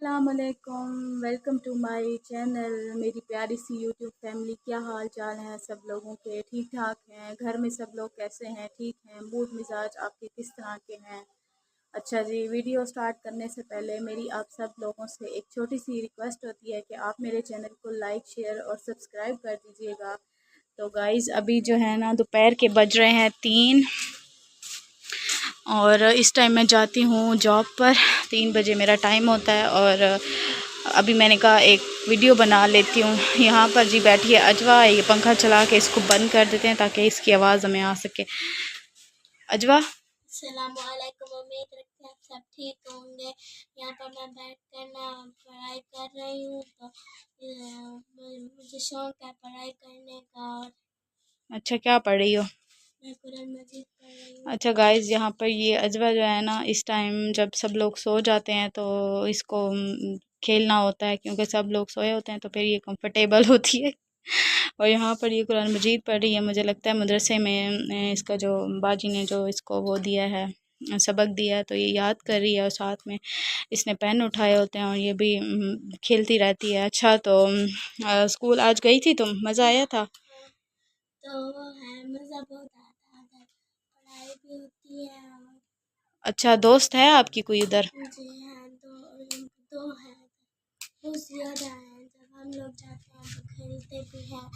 अस्सलामुअलैकुम, welcome to my channel. मेरी प्यारी सी यूट्यूब फैमिली, क्या हाल चाल है सब लोगों के? ठीक ठाक हैं? घर में सब लोग कैसे हैं? ठीक हैं? मूड मिजाज आपके किस तरह के हैं? अच्छा जी, वीडियो स्टार्ट करने से पहले मेरी आप सब लोगों से एक छोटी सी रिक्वेस्ट होती है कि आप मेरे चैनल को लाइक शेयर और सब्सक्राइब कर दीजिएगा। तो गाइज़, अभी जो है ना दोपहर के बज रहे हैं 3 और इस टाइम मैं जाती हूँ जॉब पर। 3 बजे मेरा टाइम होता है और अभी मैंने कहा एक वीडियो बना लेती हूँ। यहाँ पर जी बैठी है अजवा, ये पंखा चला के इसको बंद कर देते हैं ताकि इसकी आवाज़ हमें आ सके। अजवा, अस्सलामुअलैकुम, उम्मीद रखते हैं आप सब ठीक होंगे। यहाँ पर मैं बैठ कर ना पढ़ाई कर रही हूँ, तो मुझे शौक है पढ़ाई करने का। और अच्छा क्या पढ़ रही हो? मैं कुरान मजीद पढ़ रही हूँ। अच्छा गाइस, यहाँ पर ये अजवा जो है ना, इस टाइम जब सब लोग सो जाते हैं तो इसको खेलना होता है, क्योंकि सब लोग सोए होते हैं तो फिर ये कंफर्टेबल होती है। और यहाँ पर ये कुरान मजीद पढ़ रही है। मुझे लगता है मदरसे में इसका जो बाजी ने जो इसको वो दिया है, सबक दिया है, तो ये याद कर रही है और साथ में इसने पेन उठाए होते हैं और ये भी खेलती रहती है। अच्छा तो स्कूल आज गई थी तुम? मज़ा आया था? तो वो है, मज़ा बहुत आता है, पढ़ाई भी होती है। और अच्छा, दोस्त है आपकी कोई उधर? जी हाँ, दो है, बहुत ज़्यादा है। जब हम लोग जाते हैं तो खेलते भी हैं,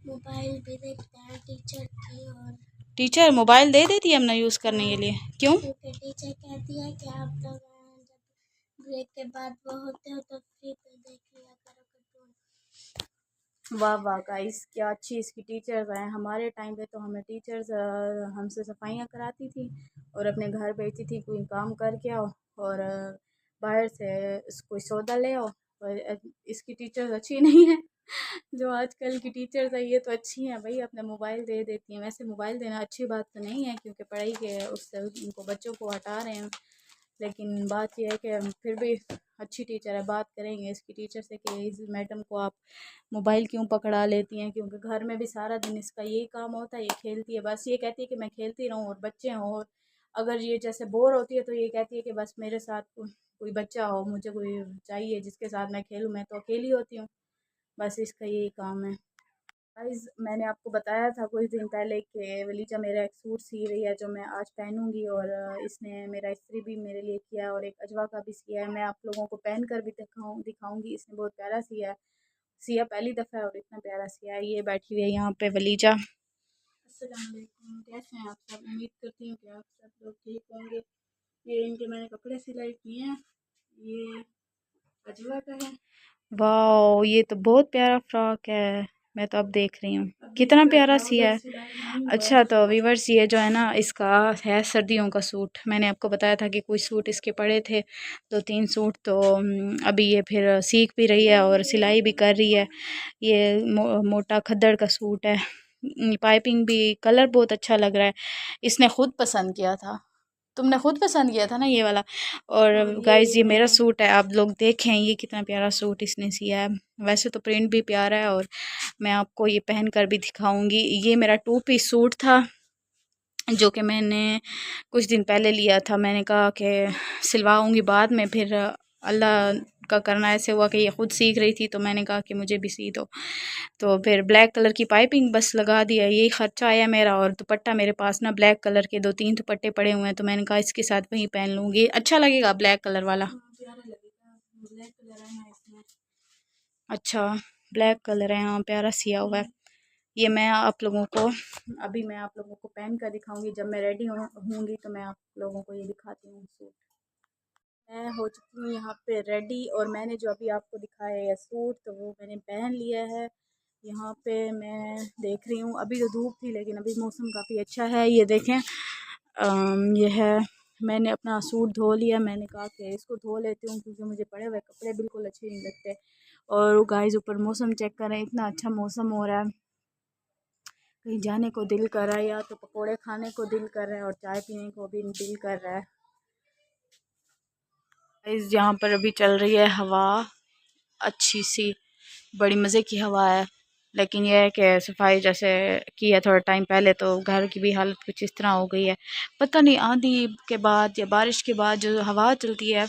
मोबाइल भी देखते हैं टीचर की। और टीचर मोबाइल दे देती है अपना यूज़ करने के लिए? क्यों? क्योंकि टीचर कहती है कि आप लोग जब ब्रेक के बाद वो होते हो तो फ्री पे देख लिया करो कार्टून। वाह वाह गाइस, क्या अच्छी इसकी टीचर्स हैं। हमारे टाइम पे तो हमें टीचर्स हमसे सफाइयाँ कराती थी और अपने घर भेजती थी, कोई काम करके आओ और बाहर से कोई सौदा ले आओ। और इसकी टीचर्स अच्छी नहीं है। जो आजकल की टीचर्स है ये तो अच्छी हैं भाई, अपने मोबाइल दे देती हैं। वैसे मोबाइल देना अच्छी बात तो नहीं है, क्योंकि पढ़ाई के उससे उनको बच्चों को हटा रहे हैं। लेकिन बात यह है कि फिर भी अच्छी टीचर है। बात करेंगे इसकी टीचर से कि इस मैडम को आप मोबाइल क्यों पकड़ा लेती हैं, क्योंकि घर में भी सारा दिन इसका यही काम होता है, ये खेलती है। बस ये कहती है कि मैं खेलती रहूँ और बच्चे हों, और अगर ये जैसे बोर होती है तो ये कहती है कि बस मेरे साथ कोई बच्चा हो, मुझे कोई चाहिए जिसके साथ मैं खेलूँ, मैं तो अकेली होती हूँ। बस इसका यही काम है। गाइस, मैंने आपको बताया था कुछ दिन पहले कि वलीजा मेरा एक सूट सी रही है जो मैं आज पहनूंगी, और इसने मेरा इस्त्री भी मेरे लिए किया और एक अजवा का भी सिया है। मैं आप लोगों को पहन कर भी दिखाऊंगी। इसने बहुत प्यारा सिया है। सिया पहली दफ़ा है और इतना प्यारा सिया है। ये बैठी हुई है यहाँ पे वलीजा। अस्सलाम वालेकुम, कैसे हैं आप सब? उम्मीद करती हूँ कि आप सब लोग ठीक होंगे। ये इनके मैंने कपड़े सिलाई किए हैं। ये अजवा का है। वाह, ये तो बहुत प्यारा फ्रॉक है। मैं तो अब देख रही हूँ कितना प्यारा सिया है। अच्छा तो वीवर्स, ये जो है ना इसका है सर्दियों का सूट। मैंने आपको बताया था कि कुछ सूट इसके पड़े थे, 2-3 सूट, तो अभी ये फिर सीख भी रही है और सिलाई भी कर रही है। ये मोटा खद्दड़ का सूट है। पाइपिंग भी, कलर बहुत अच्छा लग रहा है। इसने खुद पसंद किया था। तुमने खुद पसंद किया था ना ये वाला। और गाइस, ये मेरा सूट है, आप लोग देखें ये कितना प्यारा सूट इसने सिया है। वैसे तो प्रिंट भी प्यारा है और मैं आपको ये पहन कर भी दिखाऊंगी। ये मेरा 2 पीस सूट था जो कि मैंने कुछ दिन पहले लिया था। मैंने कहा कि सिलवाऊंगी बाद में, फिर अल्लाह का करना ऐसे हुआ कि ये खुद सीख रही थी तो मैंने कहा कि मुझे भी सी दो। तो फिर ब्लैक कलर की पाइपिंग बस लगा दिया, यही खर्चा आया मेरा। और दुपट्टा मेरे पास ना ब्लैक कलर के 2-3 दुपट्टे पड़े हुए हैं, तो मैंने कहा इसके साथ वही पहन लूँगी। अच्छा लगेगा ब्लैक कलर वाला। अच्छा, ब्लैक कलर है, हाँ प्यारा सिया हुआ है। ये मैं आप लोगों को अभी मैं आप लोगों को पहन कर दिखाऊंगी। जब मैं रेडी होंगी तो मैं आप लोगों को ये दिखाती हूँ सूट। मैं हो चुकी हूँ यहाँ पे रेडी, और मैंने जो अभी आपको दिखाया है सूट तो वो मैंने पहन लिया है। यहाँ पे मैं देख रही हूँ, अभी तो धूप थी लेकिन अभी मौसम काफ़ी अच्छा है। ये देखें, ये है। मैंने अपना सूट धो लिया। मैंने कहा कि इसको धो लेती हूँ क्योंकि मुझे पड़े हुए कपड़े बिल्कुल अच्छे नहीं लगते। और गाइस, ऊपर मौसम चेक करें, इतना अच्छा मौसम हो रहा है, कहीं जाने को दिल कर रहा है, या तो पकोड़े खाने को दिल कर रहा है और चाय पीने को भी दिल कर रहा है। इस यहाँ पर अभी चल रही है हवा अच्छी सी, बड़ी मज़े की हवा है। लेकिन यह है कि सफाई जैसे की है थोड़ा टाइम पहले, तो घर की भी हालत कुछ इस तरह हो गई है। पता नहीं आंधी के बाद या बारिश के बाद जो हवा चलती है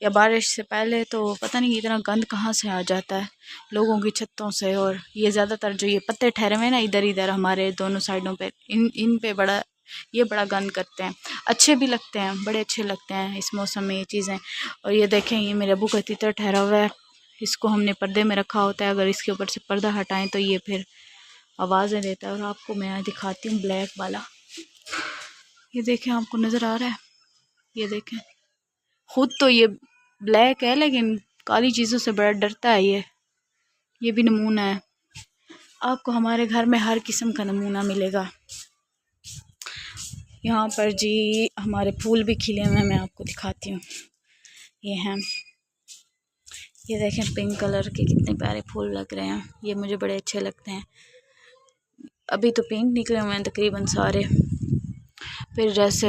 या बारिश से पहले, तो पता नहीं इतना गंद कहाँ से आ जाता है लोगों की छतों से। और ये ज़्यादातर जो ये पत्ते ठहरे हुए हैं ना इधर इधर हमारे दोनों साइडों पे, इन पे बड़ा गंद करते हैं। अच्छे भी लगते हैं, बड़े अच्छे लगते हैं इस मौसम में ये चीज़ें। और ये देखें, ये मेरे अबू का तीतर ठहरा हुआ है, इसको हमने पर्दे में रखा होता है। अगर इसके ऊपर से पर्दा हटाएं तो ये फिर आवाज़ें देता है। और आपको मैं दिखाती हूँ ब्लैक वाला, ये देखें, आपको नज़र आ रहा है? ये देखें, खुद तो ये ब्लैक है लेकिन काली चीज़ों से बड़ा डरता है ये भी नमूना है। आपको हमारे घर में हर किस्म का नमूना मिलेगा। यहाँ पर जी हमारे फूल भी खिले हुए हैं, मैं आपको दिखाती हूँ। ये हैं, ये देखें पिंक कलर के कितने प्यारे फूल लग रहे हैं, ये मुझे बड़े अच्छे लगते हैं। अभी तो पिंक निकले हुए हैं तकरीबन सारे, फिर जैसे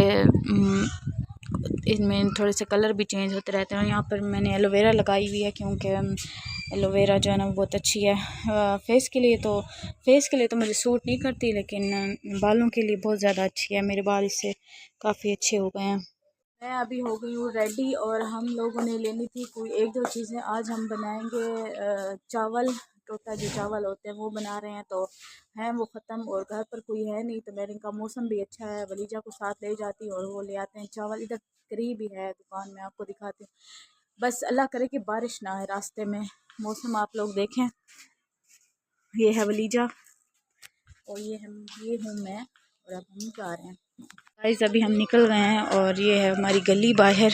इनमें थोड़े से कलर भी चेंज होते रहते हैं। यहाँ पर मैंने एलोवेरा लगाई हुई है क्योंकि एलोवेरा जो है ना बहुत अच्छी है फेस के लिए। तो फेस के लिए तो मुझे सूट नहीं करती, लेकिन बालों के लिए बहुत ज़्यादा अच्छी है। मेरे बाल इससे काफ़ी अच्छे हो गए हैं। मैं अभी हो गई हूँ रेडी और हम लोगों ने लेनी थी कोई एक दो चीज़ें। आज हम बनाएंगे चावल, टोटा जो चावल होते हैं वो बना रहे हैं, तो हैं वो ख़त्म और घर पर कोई है नहीं। तो मैंने कहा मौसम भी अच्छा है, वलीजा को साथ ले जाती हूँ और वो ले आते हैं चावल। इधर करीब ही है दुकान, में आपको दिखाती हूँ। बस अल्लाह करे कि बारिश ना आए रास्ते में। मौसम आप लोग देखें, ये है वलीजा और ये हूँ मैं, और अब हम जा रहे हैं। गाइस अभी हम निकल गए हैं और ये है हमारी गली बाहर।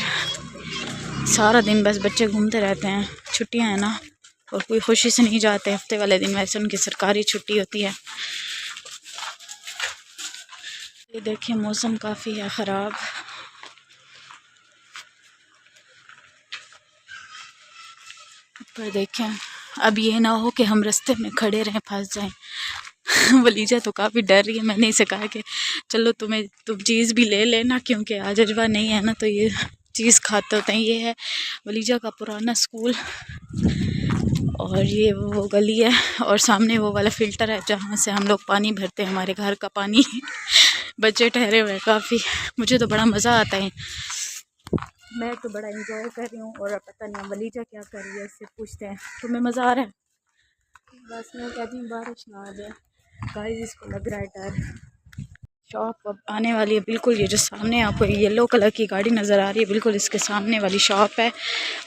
सारा दिन बस बच्चे घूमते रहते हैं, छुट्टियां हैं ना, और कोई खुशी से नहीं जाते। हफ्ते वाले दिन वैसे उनकी सरकारी छुट्टी होती है। ये देखिए मौसम काफ़ी है ख़राब। पर देखें अब ये ना हो कि हम रास्ते में खड़े रहें, फंस जाएं। वलीजा तो काफ़ी डर रही है। मैंने इसे कहा कि चलो तुम चीज़ भी ले लेना, क्योंकि आज अजवा नहीं है ना तो ये चीज़ खाते होते हैं। ये है वलीजा का पुराना स्कूल और ये वो गली है और सामने वो वाला फ़िल्टर है जहाँ से हम लोग पानी भरते हैं, हमारे घर का पानी। बच्चे ठहरे हुए हैं काफ़ी, मुझे तो बड़ा मज़ा आता है। मैं तो बड़ा इंजॉय कर रही हूँ और पता नहीं वलीजा क्या कर रही है, इससे पूछते हैं। तुम्हें मज़ा आ रहा है? बस मैं कहती हूँ बारिश ना आ जाए। गाइस इसको लग रहा है डर। शॉप अब आने वाली है बिल्कुल। ये जो सामने आपको येलो कलर की गाड़ी नज़र आ रही है, बिल्कुल इसके सामने वाली शॉप है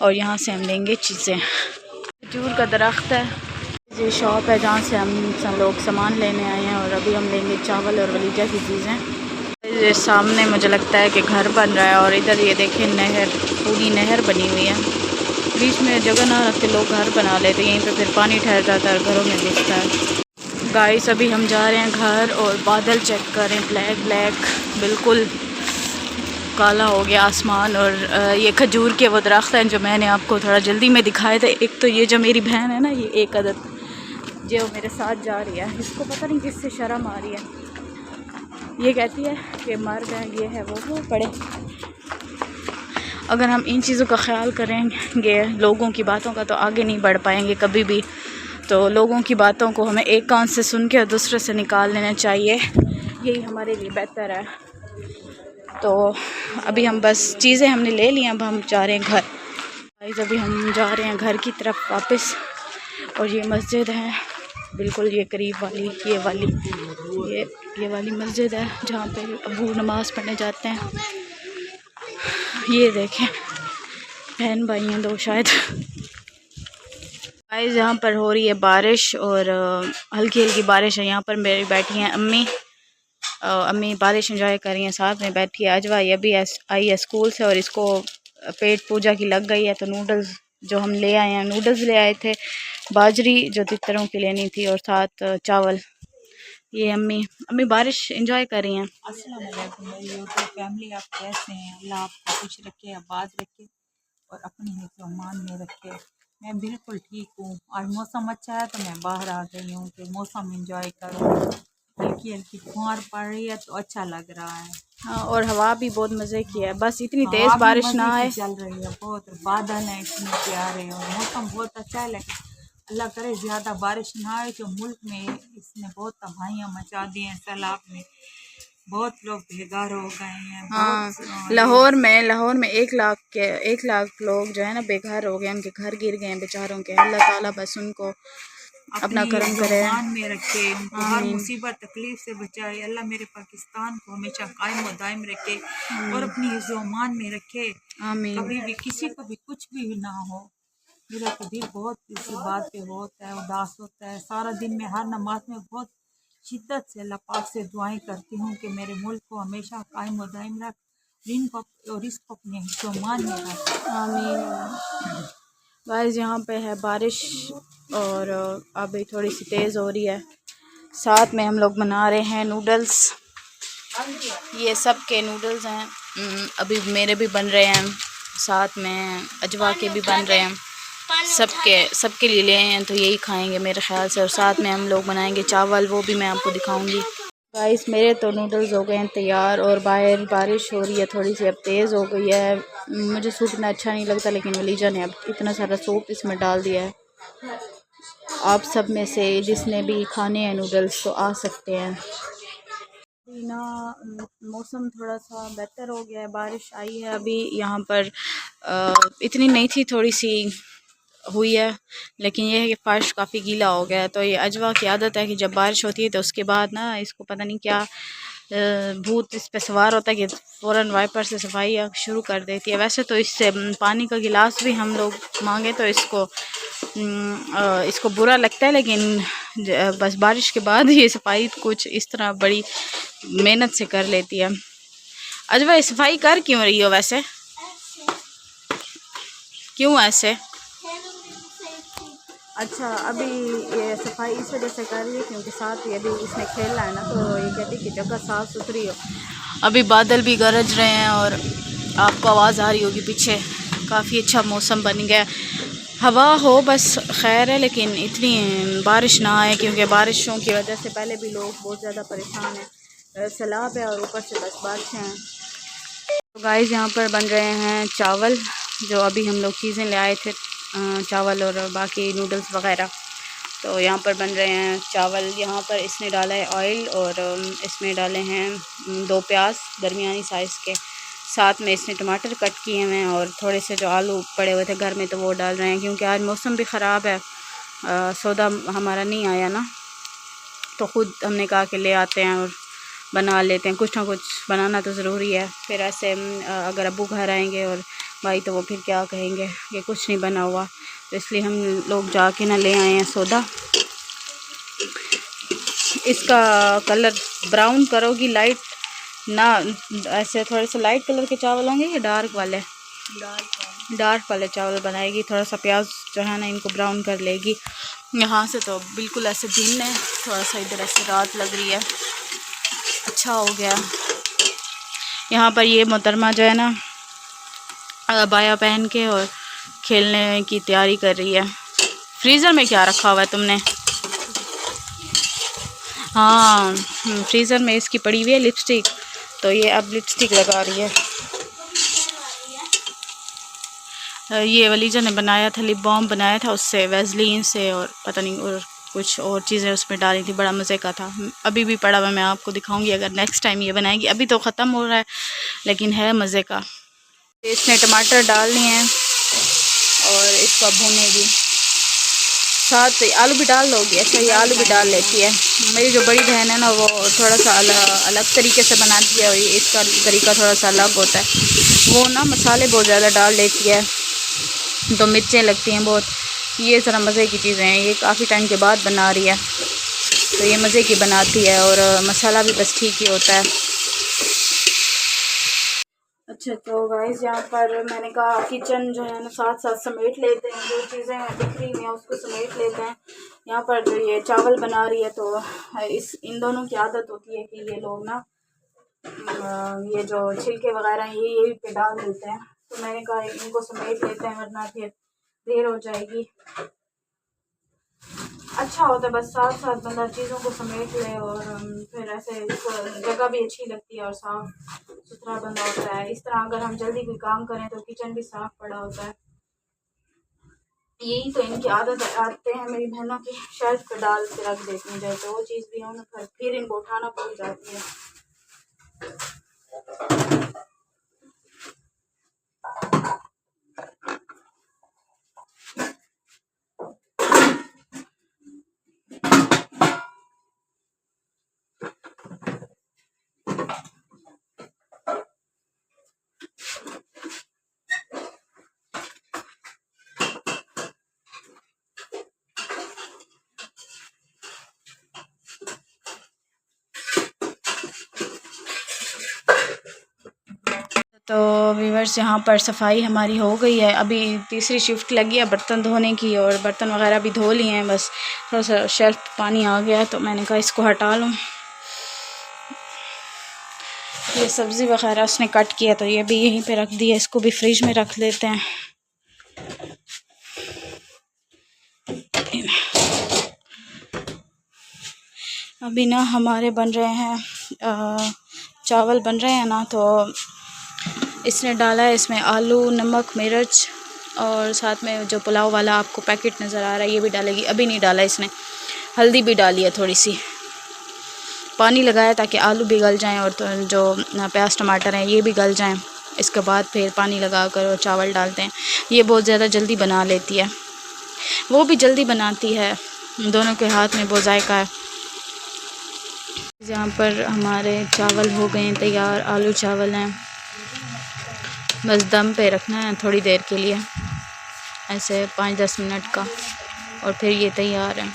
और यहाँ से हम लेंगे चीज़ें। खजूर का दरख्त है, ये शॉप है जहाँ से हम सब लोग सामान लेने आए हैं और अभी हम लेंगे चावल और वलीजा की चीज़ें। ये सामने मुझे लगता है कि घर बन रहा है और इधर ये देखें नहर, पूरी नहर बनी हुई है। बीच में जगह ना रखते लोग घर बना लेते, यहीं पे फिर पानी ठहर जाता है और घरों में घुसता है। गाइस अभी हम जा रहे हैं घर और बादल चेक करें, ब्लैक बिल्कुल काला हो गया आसमान। और ये खजूर के वो दरख्त हैं जो मैंने आपको थोड़ा जल्दी में दिखाए थे। एक तो ये जो मेरी बहन है ना, ये एक अदद जो मेरे साथ जा रही है, इसको पता नहीं किससे शर्म आ रही है। ये कहती है कि मर्द है, ये है वो पड़े। अगर हम इन चीज़ों का ख्याल करेंगे, लोगों की बातों का, तो आगे नहीं बढ़ पाएंगे कभी भी। तो लोगों की बातों को हमें एक कान से सुन के और दूसरे से निकाल लेना चाहिए, यही हमारे लिए बेहतर है। तो अभी हम बस चीज़ें हमने ले ली, अब हम जा रहे हैं घर। गाइस अभी हम जा रहे हैं घर की तरफ वापस। और ये मस्जिद है बिल्कुल, ये करीब वाली ये वाली मस्जिद है जहाँ पे अबू नमाज़ पढ़ने जाते हैं। ये देखें बहन भाई हैं दो शायद। गाइस यहाँ पर हो रही है बारिश और हल्की हल्की बारिश है। यहाँ पर मेरी बैठी हैं अम्मी बारिश एंजॉय कर रही हैं, साथ में बैठी है अजवा। ये अभी आई है स्कूल से और इसको पेट पूजा की लग गई है। तो नूडल्स जो हम ले आए हैं, नूडल्स ले आए थे, बाजरी जो तितरों की लेनी थी और साथ चावल। ये अम्मी बारिश एंजॉय कर रही हैं। अस्सलाम वालेकुम मेरी यूट्यूब फैमिली, आप कैसे हैं? अल्लाह आपको खुश रखे, आबाद रखे और अपनी हिफ्ज़ मान में रखे। मैं बिल्कुल ठीक हूँ। आज मौसम अच्छा है तो मैं बाहर आ गई हूँ कि मौसम एंजॉय करूँ। हल्की हल्की फुहार पड़ रही है तो अच्छा लग रहा है। हाँ, और हवा भी बहुत मज़े की है, बस इतनी तेज़ बारिश ना आए। चल रही है बहुत, बादल हैं इतने प्यारे और मौसम बहुत अच्छा है। लेकिन अल्लाह करे ज़्यादा बारिश ना आए, जो मुल्क में इसने बहुत तबाहियाँ मचा दी हैं। सैलाब में बहुत लोग बेघर हो गए हैं। हाँ, बहुत लाहौर में 1 लाख लोग जो है ना बेघर हो गए, उनके घर गिर गए हैं बेचारों के। अल्लाह ताला बस उनको अपना अपनी करम करे। ईमान में रखे, उनको हर आमीन मुसीबत तकलीफ से बचाए। अल्लाह मेरे पाकिस्तान को हमेशा कायम व दायम रखे और आमीन अपनी ईमान में रखे। आमीन। कभी भी किसी को भी कुछ भी ना हो। मेरा तो दिल बहुत इसी बात पे होता है, उदास होता है। सारा दिन मैं हर नमाज में बहुत शिद्दत से अल्लाह पाक से दुआएं करती हूँ कि मेरे मुल्क को हमेशा कायम व दायम रख और इसको अपने ईमान में रख। आमीन। गाइस यहाँ पे है बारिश और अभी थोड़ी सी तेज़ हो रही है। साथ में हम लोग बना रहे हैं नूडल्स। ये सब के नूडल्स हैं। अभी मेरे भी बन रहे हैं, साथ में अजवा के भी बन रहे हैं। सबके लिए ले आए हैं तो यही खाएंगे मेरे ख्याल से। और साथ में हम लोग बनाएंगे चावल, वो भी मैं आपको दिखाऊंगी। गाइस मेरे तो नूडल्स हो गए हैं तैयार और बाहर बारिश हो रही है थोड़ी सी, अब तेज़ हो गई है। मुझे सूप इतना अच्छा नहीं लगता, लेकिन वलीजा ने अब इतना सारा सूप इसमें डाल दिया है। आप सब में से जिसने भी खाने हैं नूडल्स तो आ सकते हैं। अभी ना मौसम थोड़ा सा बेहतर हो गया है, बारिश आई है अभी यहाँ पर। इतनी नहीं थी, थोड़ी सी हुई है, लेकिन यह है कि फ़र्श काफ़ी गीला हो गया है। तो ये अजवा की आदत है कि जब बारिश होती है तो उसके बाद ना इसको पता नहीं क्या भूत इस पे सवार होता है कि फ़ौरन वाइपर से सफाई शुरू कर देती है। वैसे तो इससे पानी का गिलास भी हम लोग मांगे तो इसको बुरा लगता है, लेकिन बस बारिश के बाद ये सफाई कुछ इस तरह बड़ी मेहनत से कर लेती है। अजवा सफाई कर क्यों रही हो वैसे, क्यों ऐसे? अच्छा, अभी ये सफाई इस वजह से कर रही है क्योंकि साथ ही अभी इसने खेलना है ना, तो ये कहती है कि जगह साफ़ सुथरी हो। अभी बादल भी गरज रहे हैं और आपको आवाज़ आ रही होगी पीछे। काफ़ी अच्छा मौसम बन गया, हवा हो बस खैर है, लेकिन इतनी बारिश ना आए क्योंकि बारिशों की वजह से पहले भी लोग बहुत ज़्यादा परेशान हैं। सैलाब है और ऊपर से बस बारिशें हैं। तो गाइस यहाँ पर बन रहे हैं चावल, जो अभी हम लोग चीज़ें ले आए थे, चावल और बाकी नूडल्स वगैरह। तो यहाँ पर बन रहे हैं चावल। यहाँ पर इसने डाला है ऑयल और इसमें डाले हैं 2 प्याज दरमियानी साइज़ के। साथ में इसने टमाटर कट किए हुए हैं और थोड़े से जो आलू पड़े हुए थे घर में तो वो डाल रहे हैं, क्योंकि आज मौसम भी ख़राब है। सौदा हमारा नहीं आया ना, तो ख़ुद हमने कहा कि ले आते हैं और बना लेते हैं। कुछ ना कुछ बनाना तो ज़रूरी है। फिर ऐसे अगर अब्बू घर आएंगे और भाई तो वो फिर क्या कहेंगे कि कुछ नहीं बना हुआ, तो इसलिए हम लोग जाके ना ले आए हैं सौदा। इसका कलर ब्राउन करोगी लाइट ना, ऐसे थोड़े से लाइट कलर के चावल होंगे या डार्क वाले? डार्क वाले चावल बनाएगी। थोड़ा सा प्याज जो है ना इनको ब्राउन कर लेगी। यहाँ से तो बिल्कुल ऐसे दिन है, थोड़ा सा इधर ऐसे रात लग रही है। अच्छा हो गया। यहाँ पर ये मोहतरमा जो है ना अबाया पहन के और खेलने की तैयारी कर रही है। फ्रीज़र में क्या रखा हुआ है तुमने? हाँ, फ्रीज़र में इसकी पड़ी हुई है लिपस्टिक, तो ये अब लिपस्टिक लगा रही है। ये वलीजा ने बनाया था, लिप बाम बनाया था उससे, वैसलीन से, और पता नहीं और कुछ और चीज़ें उसमें डाली थी। बड़ा मज़े का था। अभी भी पड़ा हुआ, मैं आपको दिखाऊंगी अगर नेक्स्ट टाइम ये बनाएगी। अभी तो ख़त्म हो रहा है लेकिन है मज़े का। इसने टमाटर डाल लिए हैं और इसको भूनेगी। साथ आलू भी डाल दोगी? अच्छा, ये आलू भी डाल लेती है। मेरी जो बड़ी बहन है ना वो थोड़ा सा अलग तरीके से बनाती है और इसका तरीका थोड़ा सा अलग होता है। वो ना मसाले बहुत ज़्यादा डाल लेती है तो मिर्चें लगती हैं बहुत। ये ज़रा मज़े की चीज़ें हैं, ये काफ़ी टाइम के बाद बना रही है तो ये मज़े की बनाती है और मसाला भी बस ठीक ही होता है। अच्छा, तो गाइस यहाँ पर मैंने कहा किचन जो है ना साथ साथ समेट लेते हैं, जो चीज़ें बिखरी हुई हैं उसको समेट लेते हैं। यहाँ पर जो ये चावल बना रही है तो इन दोनों की आदत होती है कि ये लोग ना ये जो छिलके वगैरह हैं यही पे डाल देते हैं। तो मैंने कहा इनको समेट लेते हैं वरना फिर देर हो जाएगी। अच्छा होता है बस साथ साथ बंदा चीज़ों को समेट ले और फिर ऐसे जगह भी अच्छी लगती है और साफ सुथरा बंदा होता है। इस तरह अगर हम जल्दी कोई काम करें तो किचन भी साफ पड़ा होता है। यही तो इनकी आदत है, आते हैं मेरी बहनों की शेल्फ पे डाल के रख देती हैं, जैसे वो चीज़ भी है ना, फिर इनको उठाना पड़ जाती है। तो व्यूअर्स यहाँ पर सफाई हमारी हो गई है, अभी तीसरी शिफ्ट लगी है बर्तन धोने की, और बर्तन वगैरह भी धो लिए हैं, बस थोड़ा सा शेल्फ पे पानी आ गया तो मैंने कहा इसको हटा लूँ। ये सब्ज़ी वगैरह उसने कट किया तो ये भी यहीं पे रख दिया, इसको भी फ्रिज में रख लेते हैं। अभी ना हमारे बन रहे हैं चावल बन रहे हैं ना, तो इसने डाला है इसमें आलू, नमक, मिर्च, और साथ में जो पुलाव वाला आपको पैकेट नज़र आ रहा है ये भी डालेगी। अभी नहीं डाला इसने, हल्दी भी डाली है थोड़ी सी, पानी लगाया ताकि आलू भी गल जाएं और तो जो प्याज टमाटर हैं ये भी गल जाएं। इसके बाद फिर पानी लगा कर और चावल डालते हैं। ये बहुत ज़्यादा जल्दी बना लेती है, वो भी जल्दी बनाती है, दोनों के हाथ में बहुत जायका है। यहाँ पर हमारे चावल हो गए हैं तैयार, आलू चावल हैं, बस दम पे रखना है थोड़ी देर के लिए, ऐसे 5-10 मिनट का, और फिर ये तैयार है।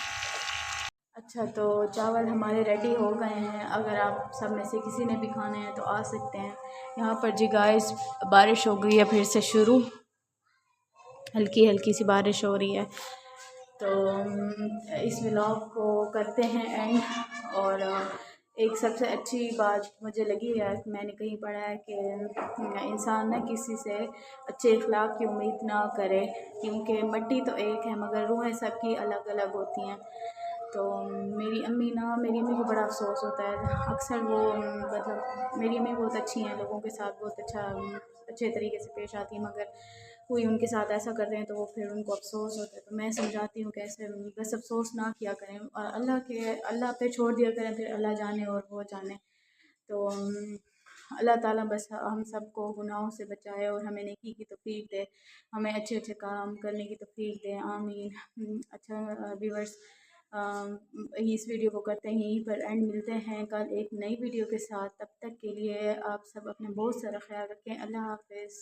अच्छा, तो चावल हमारे रेडी हो गए हैं, अगर आप सब में से किसी ने भी खाने हैं तो आ सकते हैं। यहाँ पर जी गाइस बारिश हो गई है फिर से शुरू, हल्की हल्की सी बारिश हो रही है। तो इस व्लॉग को करते हैं एंड, और एक सबसे अच्छी बात मुझे लगी है कि मैंने कहीं पढ़ा है कि इंसान ना किसी से अच्छे अखलाक की उम्मीद ना करे, क्योंकि मिट्टी तो एक है मगर रूहें सबकी अलग अलग होती हैं। तो मेरी अम्मी को बड़ा अफसोस होता है, अक्सर वो मतलब मेरी अम्मी बहुत अच्छी हैं, लोगों के साथ बहुत अच्छे तरीके से पेश आती हैं, मगर कोई उनके साथ ऐसा करते हैं तो वो फिर उनको अफसोस होता है। तो मैं समझाती हूँ कैसे बस अफसोस ना किया करें, और अल्लाह पे छोड़ दिया करें, फिर अल्लाह जाने और वो जाने। तो अल्लाह ताला बस हम सबको गुनाहों से बचाए और हमें नेकी की तौफीक दे, हमें अच्छे अच्छे काम करने की तौफीक दे, आमीन। अच्छा व्यूअर्स, इस वीडियो को करते हैं यहीं पर एंड, मिलते हैं कल एक नई वीडियो के साथ। तब तक के लिए आप सब अपना बहुत सारा ख्याल रखें। अल्लाह हाफ़िज़।